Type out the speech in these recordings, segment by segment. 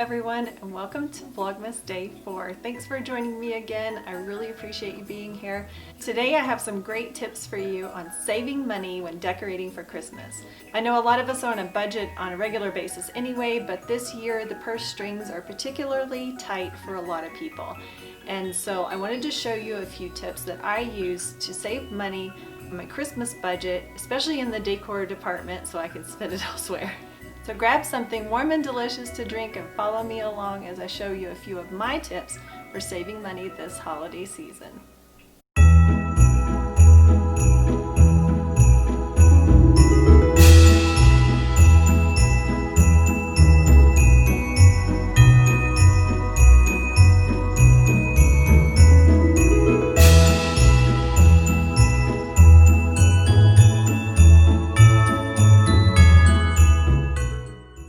everyone, and welcome to Vlogmas Day 4. Thanks for joining me again. I really appreciate you being here. Today I have some great tips for you on saving money when decorating for Christmas. I know a lot of us are on a budget on a regular basis anyway, but this year the purse strings are particularly tight for a lot of people. And so I wanted to show you a few tips that I use to save money on my Christmas budget, especially in the decor department, so I can spend it elsewhere. So grab something warm and delicious to drink and follow me along as I show you a few of my tips for saving money this holiday season.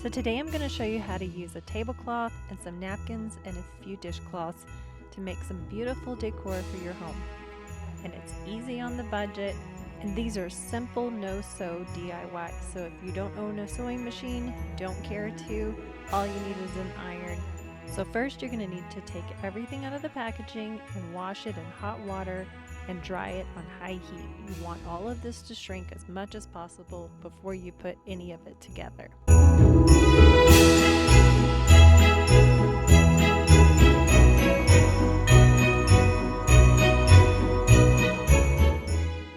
So today I'm going to show you how to use a tablecloth and some napkins and a few dishcloths to make some beautiful decor for your home. And it's easy on the budget, and these are simple no-sew DIY. So if you don't own a sewing machine, don't care to, all you need is an iron. So first you're going to need to take everything out of the packaging and wash it in hot water and dry it on high heat. You want all of this to shrink as much as possible before you put any of it together.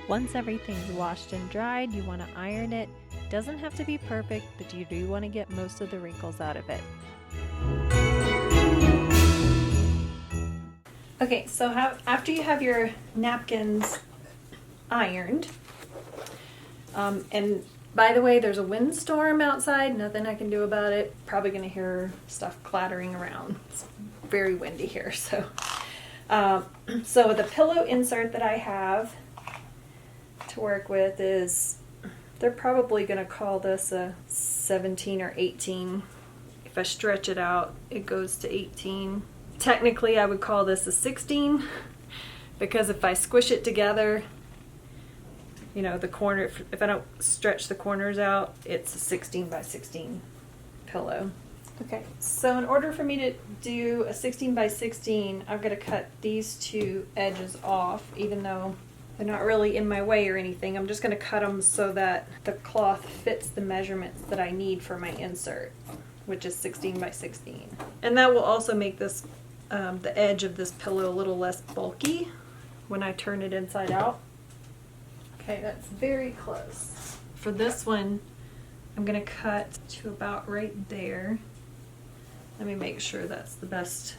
Once everything's washed and dried, you want to iron it. Doesn't have to be perfect, but you do want to get most of the wrinkles out of it. Okay, so after you have your napkins ironed, and by the way, there's a windstorm outside, nothing I can do about it. Probably going to hear stuff clattering around. It's very windy here, so. So the pillow insert that I have to work with is, they're probably going to call this a 17 or 18. If I stretch it out, it goes to 18. Technically, I would call this a 16, because if I squish it together, you know, the corner, if I don't stretch the corners out, it's a 16 by 16 pillow. Okay, so in order for me to do a 16 by 16, I've got to cut these two edges off, even though they're not really in my way or anything. I'm just going to cut them so that the cloth fits the measurements that I need for my insert, which is 16 by 16. And that will also make this, the edge of this pillow a little less bulky when I turn it inside out. Okay, that's very close. For this one, I'm going to cut to about right there. Let me make sure that's the best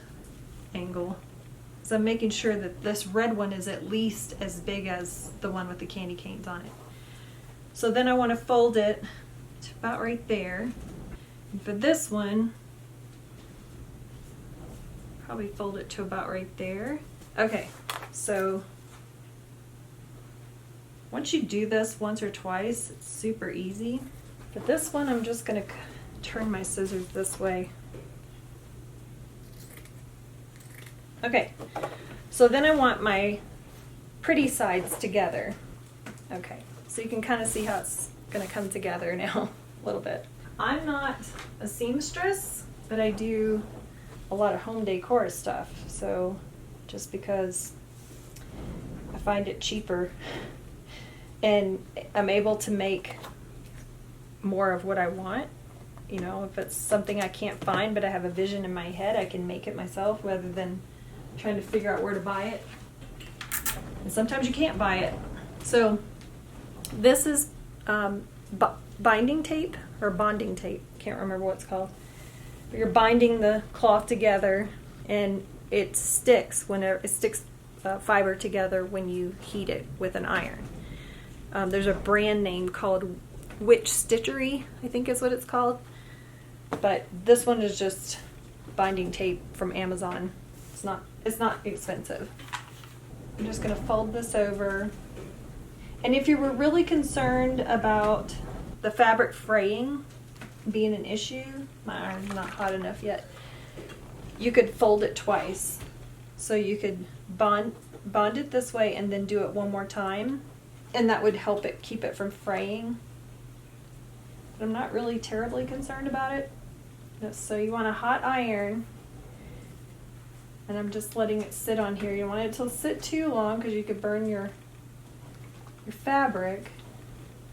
angle. So I'm making sure that this red one is at least as big as the one with the candy canes on it. So then I want to fold it to about right there. And for this one, probably fold it to about right there. Okay, so once you do this once or twice, it's super easy. For this one, I'm just going to turn my scissors this way. Okay, so then I want my pretty sides together. Okay, so you can kind of see how it's going to come together now a little bit. I'm not a seamstress, but I do a lot of home decor stuff, so just because I find it cheaper and I'm able to make more of what I want. You know, if it's something I can't find but I have a vision in my head, I can make it myself rather than trying to figure out where to buy it. And sometimes you can't buy it. So this is binding tape or bonding tape. Can't remember what it's called. But you're binding the cloth together, and it sticks whenever it sticks fiber together when you heat it with an iron. There's a brand name called Witch Stitchery, I think is what it's called. But this one is just binding tape from Amazon. It's not expensive. I'm just going to fold this over. And if you were really concerned about the fabric fraying being an issue, my iron's not hot enough yet, you could fold it twice. So you could bond it this way and then do it one more time, and that would help it keep it from fraying. But I'm not really terribly concerned about it. So you want a hot iron, and I'm just letting it sit on here. You don't want it to sit too long because you could burn your fabric,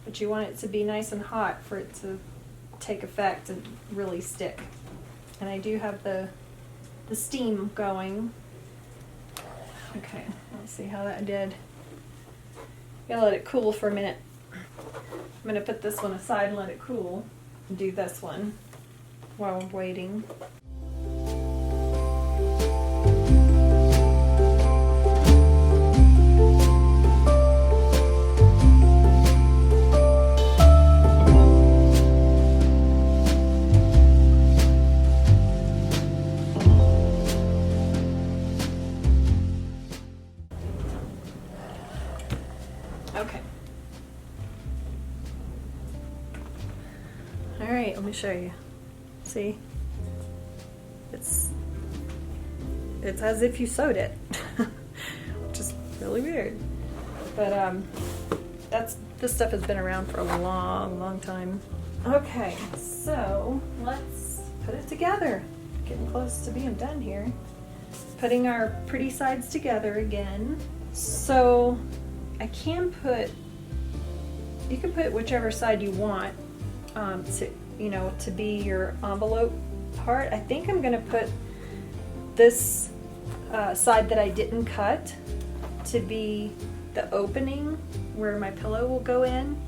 but you want it to be nice and hot for it to take effect and really stick. And I do have the steam going. Okay, let's see how that did. Gotta let it cool for a minute. I'm gonna put this one aside and let it cool and do this one while I'm waiting. Okay. All right, let me show you. See? It's as if you sewed it, which is really weird. But this stuff has been around for a long, long time. Okay, so let's put it together. Getting close to being done here. Putting our pretty sides together again. So I can put, you can put whichever side you want to be your envelope part. I think I'm gonna put this side that I didn't cut to be the opening where my pillow will go in,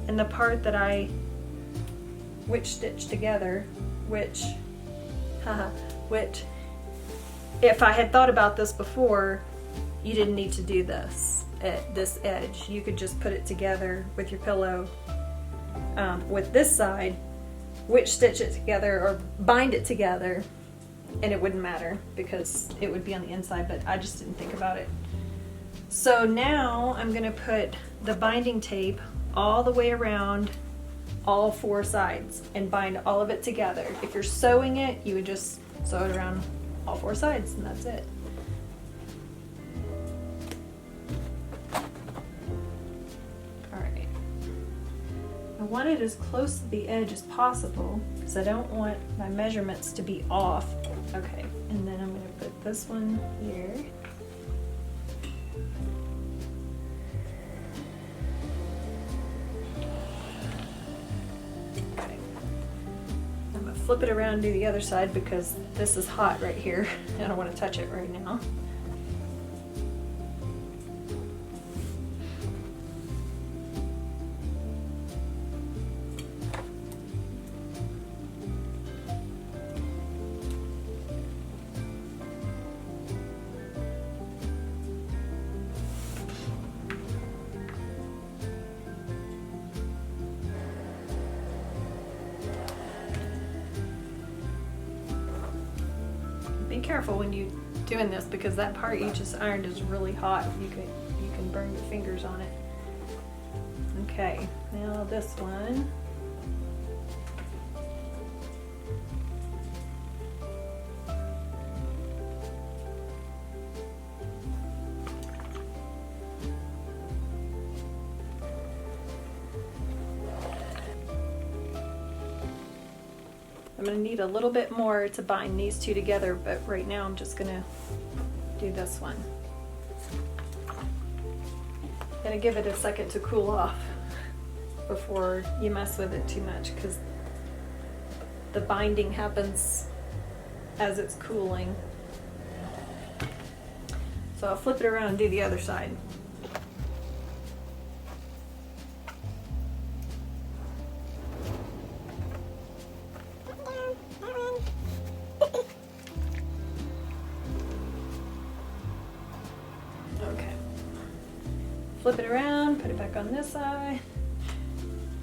and the part that I witch stitched together, which if I had thought about this before, you didn't need to do this at this edge. You could just put it together with your pillow with this side, witch stitch it together or bind it together, and it wouldn't matter because it would be on the inside, but I just didn't think about it. So now I'm gonna put the binding tape all the way around all four sides and bind all of it together. If you're sewing it, you would just sew it around all four sides and that's it. I want it as close to the edge as possible because I don't want my measurements to be off. Okay, and then I'm going to put this one here. Okay. I'm going to flip it around and do the other side because this is hot right here. I don't want to touch it right now. Be careful when you're doing this because that part you just ironed is really hot. You can burn your fingers on it. Okay, now this one. I'm going to need a little bit more to bind these two together, but right now I'm just going to do this one. Gonna give it a second to cool off before you mess with it too much because the binding happens as it's cooling. So I'll flip it around and do the other side. Flip it around, put it back on this side,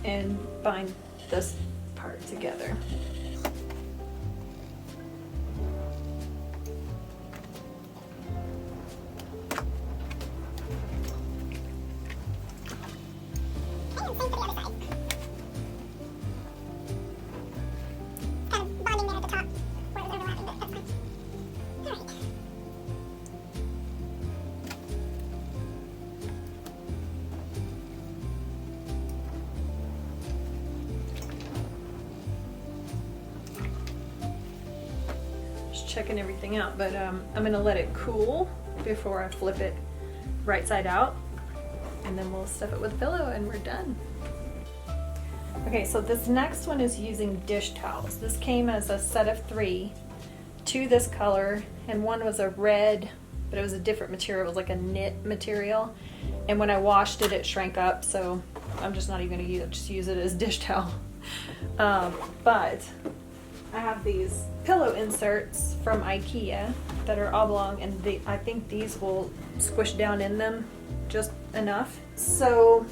and bind this part together. checking everything out, but I'm gonna let it cool before I flip it right side out, and then we'll stuff it with a pillow and we're done. Okay, so this next one is using dish towels. This came as a set of 3, 2 this color, and one was a red, but it was a different material. It was like a knit material, and when I washed it, it shrank up, so I'm just not even gonna use it, just use it as dish towel. But I have these pillow inserts from IKEA that are oblong, and I think these will squish down in them just enough. So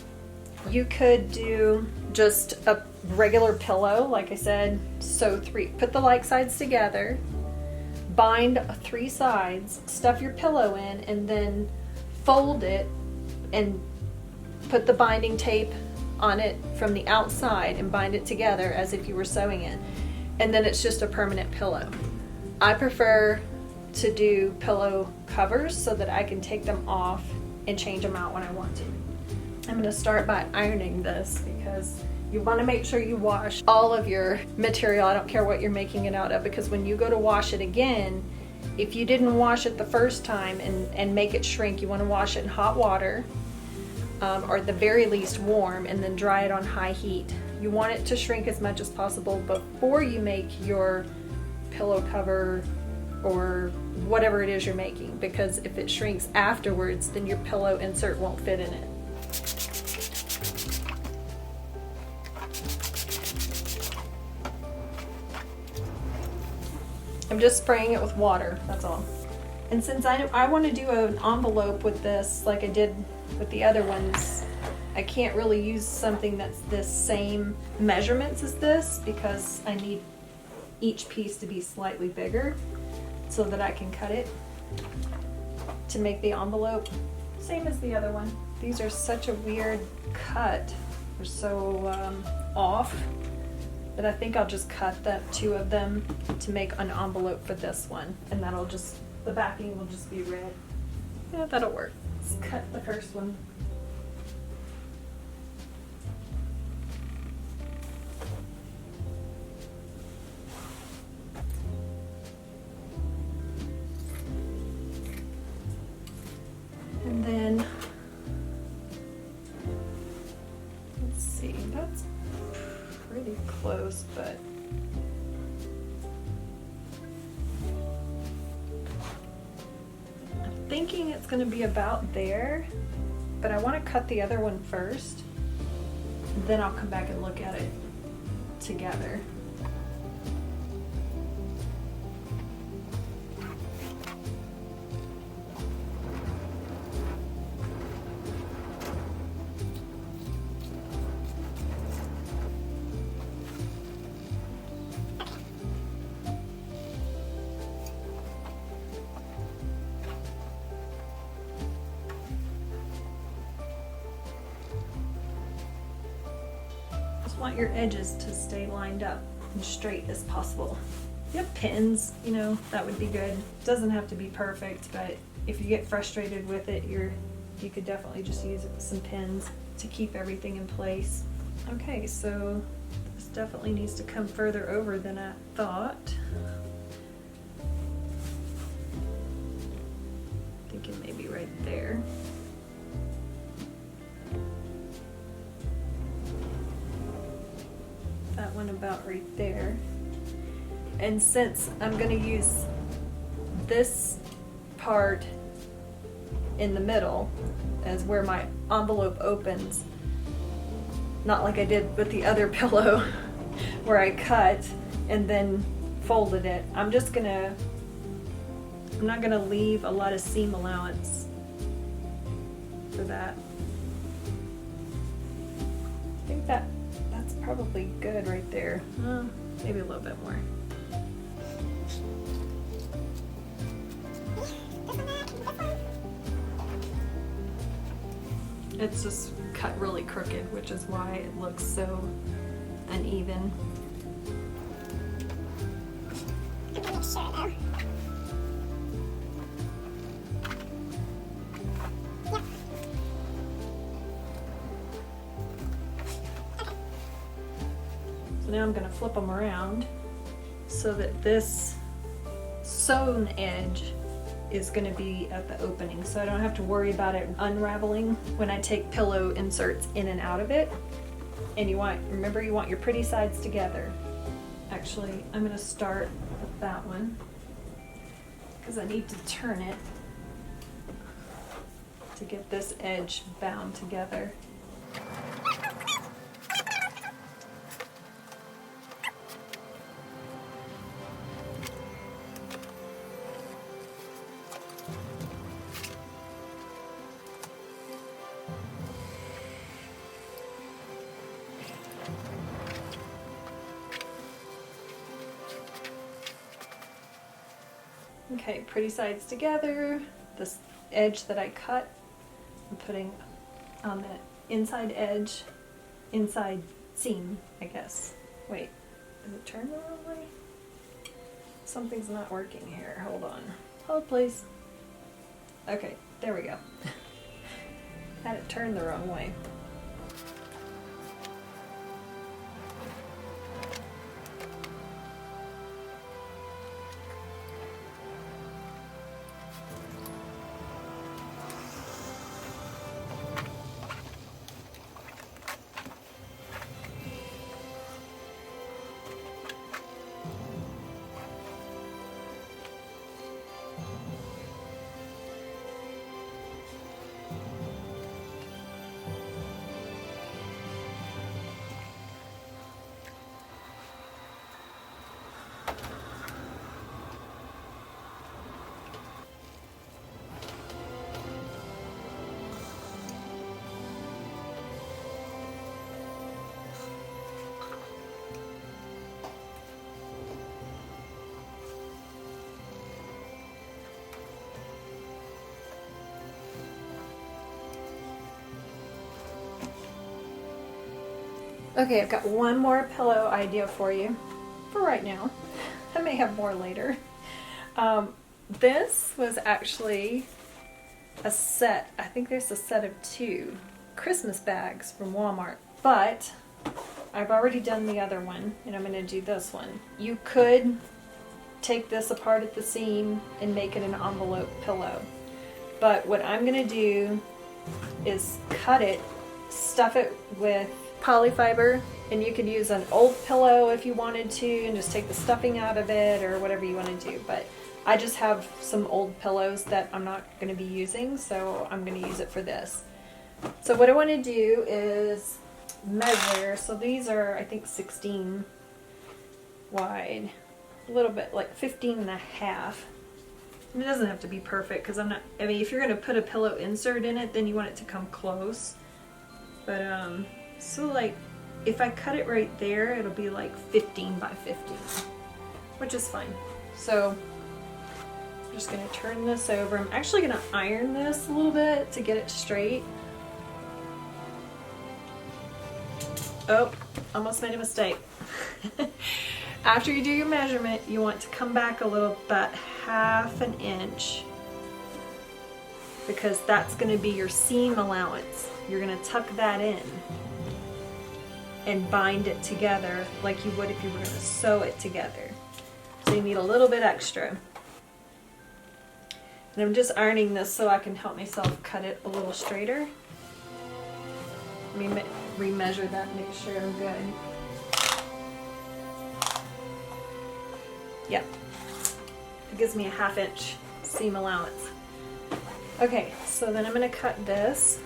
you could do just a regular pillow, like I said, sew 3, put the like sides together, bind 3 sides, stuff your pillow in, and then fold it and put the binding tape on it from the outside and bind it together as if you were sewing it. And then it's just a permanent pillow. I prefer to do pillow covers so that I can take them off and change them out when I want to. I'm gonna start by ironing this because you wanna make sure you wash all of your material. I don't care what you're making it out of, because when you go to wash it again, if you didn't wash it the first time and make it shrink, you wanna wash it in hot water, or at the very least warm, and then dry it on high heat. You want it to shrink as much as possible before you make your pillow cover or whatever it is you're making, because if it shrinks afterwards, then your pillow insert won't fit in it. I'm just spraying it with water, that's all. And since I want to do an envelope with this like I did with the other ones, I can't really use something that's the same measurements as this, because I need each piece to be slightly bigger so that I can cut it to make the envelope. Same as the other one. These are such a weird cut. They're so off. But I think I'll just cut the 2 of them to make an envelope for this one. And that'll just, the backing will just be red. Yeah, that'll work. Let's cut the first one. And then, let's see, that's pretty close, but I'm thinking it's going to be about there, but I want to cut the other one first, then I'll come back and look at it together. Want your edges to stay lined up and straight as possible. If you have pins, you know, that would be good. It doesn't have to be perfect, but if you get frustrated with it, you could definitely just use it with some pins to keep everything in place. Okay, so this definitely needs to come further over than I thought. Thinking maybe right there. That one about right there. And since I'm going to use this part in the middle as where my envelope opens, not like I did with the other pillow where I cut and then folded it, I'm not gonna leave a lot of seam allowance for that. I think that's probably good right there. Maybe a little bit more. It's just cut really crooked, which is why it looks so uneven. So now I'm going to flip them around so that this sewn edge is going to be at the opening, so I don't have to worry about it unraveling when I take pillow inserts in and out of it. And remember, you want your pretty sides together. Actually, I'm going to start with that one because I need to turn it to get this edge bound together. Okay, pretty sides together. This edge that I cut, I'm putting on the inside edge, inside seam, I guess. Wait, did it turn the wrong way? Something's not working here. Hold on. Hold, please. Okay, there we go. Had it turned the wrong way. Okay, I've got one more pillow idea for you for right now. I may have more later. This was actually a set. I think there's a set of 2 Christmas bags from Walmart, but I've already done the other one and I'm going to do this one. You could take this apart at the seam and make it an envelope pillow, but what I'm going to do is cut it, stuff it with polyfiber, and you could use an old pillow if you wanted to and just take the stuffing out of it or whatever you want to do, but I just have some old pillows that I'm not going to be using, so I'm going to use it for this. So what I want to do is measure. So these are, I think, 16 wide, a little bit like 15 and a half. It doesn't have to be perfect because I mean, if you're going to put a pillow insert in it, then you want it to come close. But so like if I cut it right there, it'll be like 15 by 15, which is fine. So I'm just going to turn this over. I'm actually going to iron this a little bit to get it straight. Oh, almost made a mistake. After you do your measurement, you want to come back a little, about ½ an inch, because that's going to be your seam allowance. You're going to tuck that in and bind it together like you would if you were going to sew it together. So you need a little bit extra. And I'm just ironing this so I can help myself cut it a little straighter. Let me remeasure that and make sure I'm good. Yep, it gives me a ½ inch seam allowance. Okay, so then I'm going to cut this.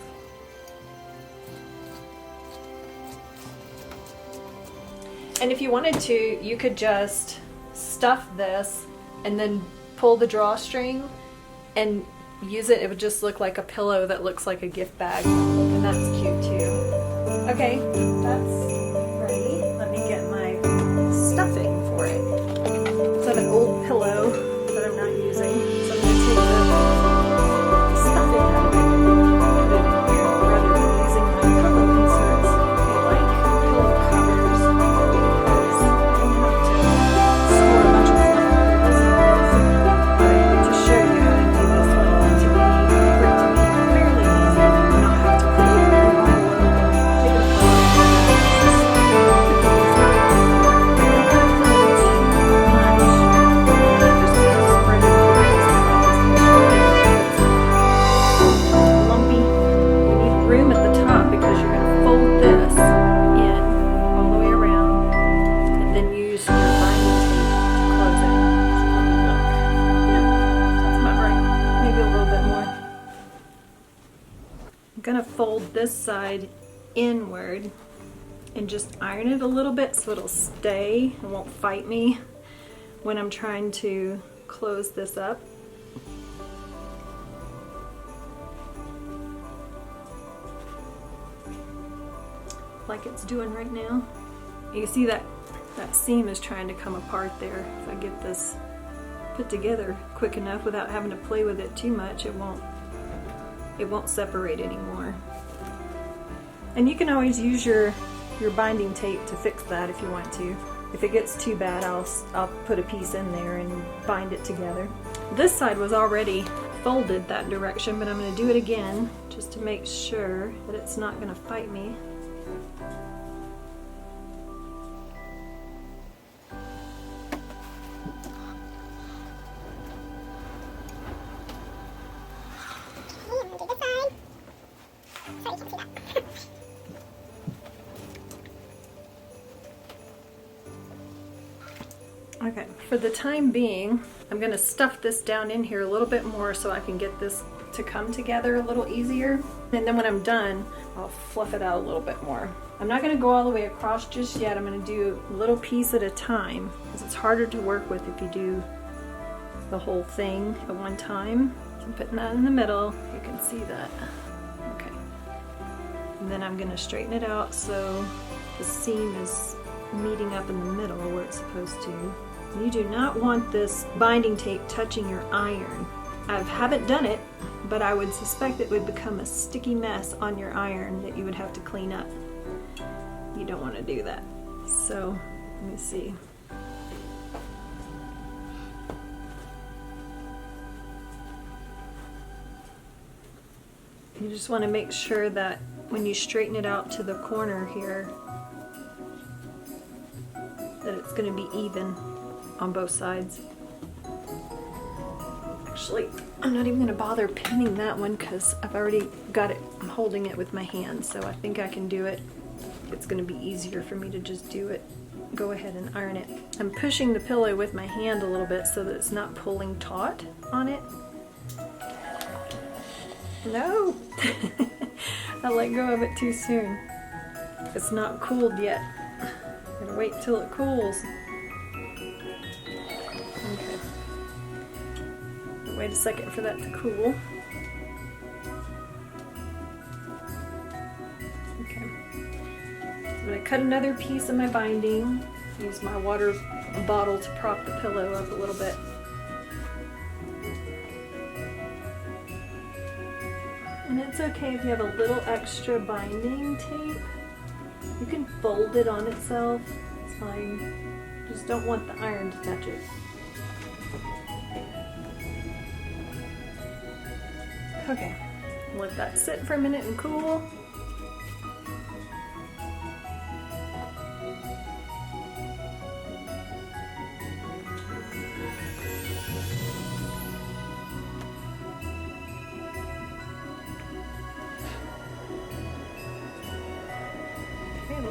And if you wanted to, you could just stuff this and then pull the drawstring and use it. It would just look like a pillow that looks like a gift bag, and that's cute too. Okay, that's ready. Let me get my stuffing for it. So I have an old pillow that I'm not using, so I'm going to take the stuffing out of it and put it in here rather than using my pillow inserts. I like pillow covers because I don't have to store a bunch of stuff in this. But to show you how to do this one, for it to be fairly easy and not have to put it in an envelope and take it apart. this side inward and just iron it a little bit so it'll stay and won't fight me when I'm trying to close this up. Like it's doing right now. You see that seam is trying to come apart there. If I get this put together quick enough without having to play with it too much, it won't separate anymore. And you can always use your binding tape to fix that if you want to. If it gets too bad, I'll put a piece in there and bind it together. This side was already folded that direction, but I'm going to do it again just to make sure that it's not going to fight me. Okay, for the time being, I'm going to stuff this down in here a little bit more so I can get this to come together a little easier. And then when I'm done, I'll fluff it out a little bit more. I'm not going to go all the way across just yet. I'm going to do a little piece at a time because it's harder to work with if you do the whole thing at one time. So I'm putting that in the middle. You can see that. Okay. And then I'm going to straighten it out so the seam is meeting up in the middle where it's supposed to. You do not want this binding tape touching your iron. I haven't done it, but I would suspect it would become a sticky mess on your iron that you would have to clean up. You don't want to do that. So, let me see. You just want to make sure that when you straighten it out to the corner here, that it's going to be even on both sides. Actually, I'm not even going to bother pinning that one because I've already got it. I'm holding it with my hand, so I think I can do it. It's going to be easier for me to just do it. Go ahead and iron it. I'm pushing the pillow with my hand a little bit so that it's not pulling taut on it. No! I let go of it too soon. It's not cooled yet. I'm gonna wait till it cools. Okay. Wait a second for that to cool. Okay. I'm gonna cut another piece of my binding. Use my water bottle to prop the pillow up a little bit. And it's okay if you have a little extra binding tape. You can fold it on itself, it's fine. Just don't want the iron to touch it. Okay, let that sit for a minute and cool.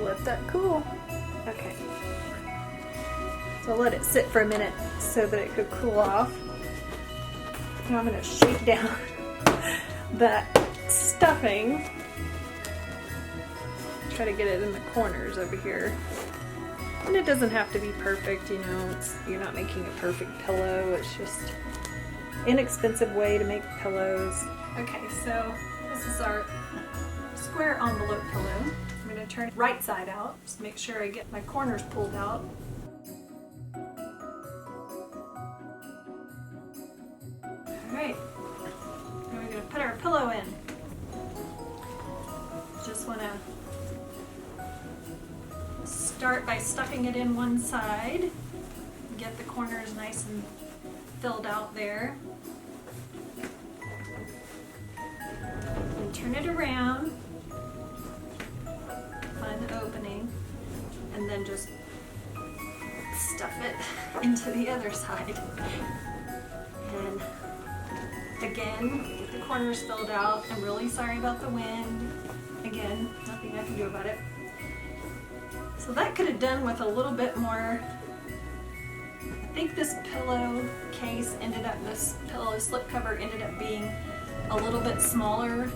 Let that cool. Okay. So I'll let it sit for a minute so that it could cool off. Now I'm going to shake down that stuffing. Try to get it in the corners over here. And it doesn't have to be perfect, you know, you're not making a perfect pillow, it's just an inexpensive way to make pillows. Okay, so this is our square envelope pillow. I'm going to turn it right side out, just make sure I get my corners pulled out. Alright, now we're going to put our pillow in. Just want to start by stuffing it in one side, get the corners nice and filled out there. And turn it around. Find the opening and then just stuff it into the other side. And again, get the corners filled out. I'm really sorry about the wind. Again, nothing I can do about it. So that could have done with a little bit more. I think this pillow case ended up, this pillow slip cover ended up being a little bit smaller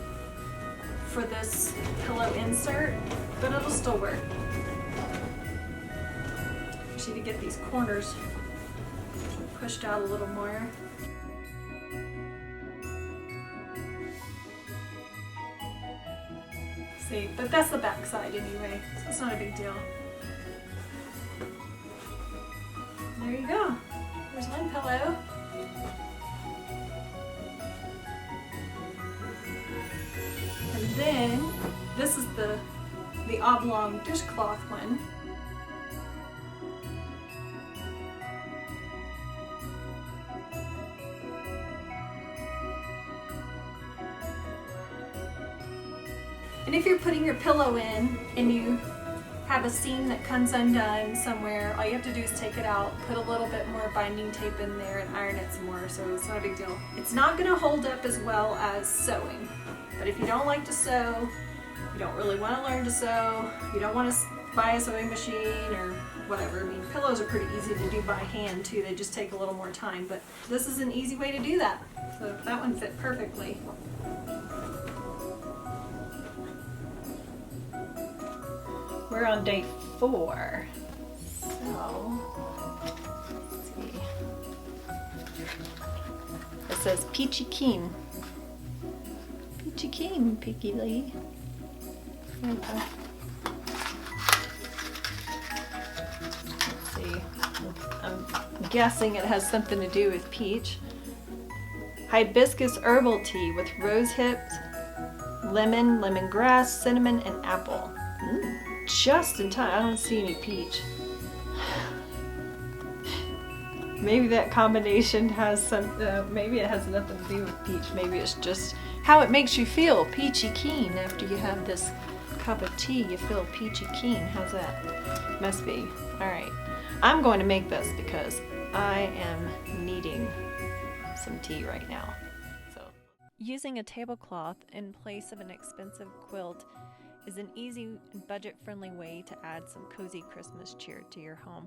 for this pillow insert, but it'll still work. Just need to get these corners pushed out a little more. See, but that's the back side anyway, so it's not a big deal. There you go. There's one pillow. And then this is the oblong dishcloth one. And if you're putting your pillow in and you have a seam that comes undone somewhere, all you have to do is take it out, put a little bit more binding tape in there and iron it some more, so it's not a big deal. It's not going to hold up as well as sewing, but if you don't like to sew, you don't really want to learn to sew, you don't want to buy a sewing machine or whatever. I mean, pillows are pretty easy to do by hand too, they just take a little more time, but this is an easy way to do that. So that one fit perfectly. We're on day 4, so let's see. It says Peachy Keen. Peachy Keen, Picky Lee. Okay. Let's see. I'm guessing it has something to do with peach. Hibiscus herbal tea with rose hips, lemon, lemongrass, cinnamon, and apple. Just in time. I don't see any peach. Maybe that combination has some, maybe it has nothing to do with peach. Maybe it's just how it makes you feel, peachy keen. After you have this cup of tea, you feel peachy keen. How's that? Must be. Alright. I'm going to make this because I am needing some tea right now. So, using a tablecloth in place of an expensive quilt is an easy and budget-friendly way to add some cozy Christmas cheer to your home.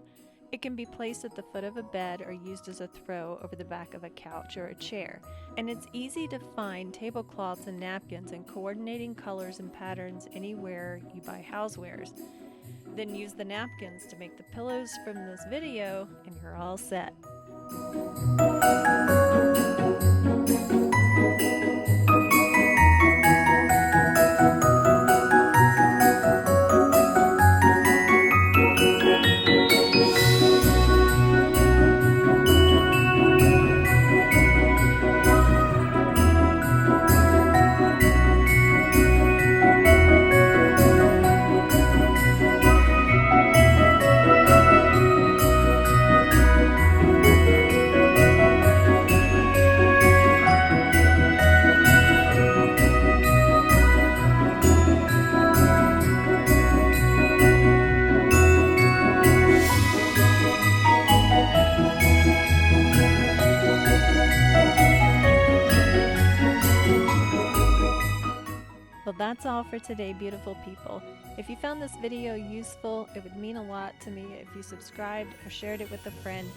It can be placed at the foot of a bed or used as a throw over the back of a couch or a chair. And it's easy to find tablecloths and napkins in coordinating colors and patterns anywhere you buy housewares. Then use the napkins to make the pillows from this video and you're all set. Well, that's all for today, beautiful people. If you found this video useful, it would mean a lot to me if you subscribed or shared it with a friend.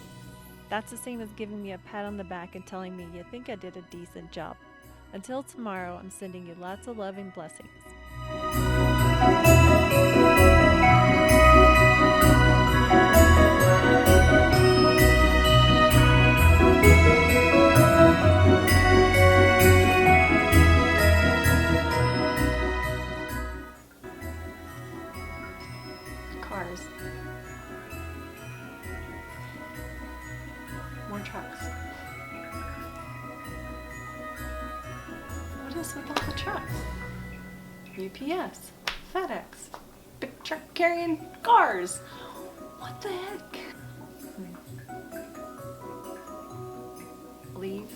That's the same as giving me a pat on the back and telling me you think I did a decent job. Until tomorrow, I'm sending you lots of love and blessings. Cars. More trucks. What is with all the trucks? UPS, FedEx, big truck carrying cars. What the heck? Leave.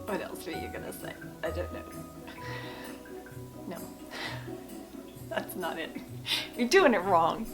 What else were you gonna say? I don't know. No. That's not it. You're doing it wrong.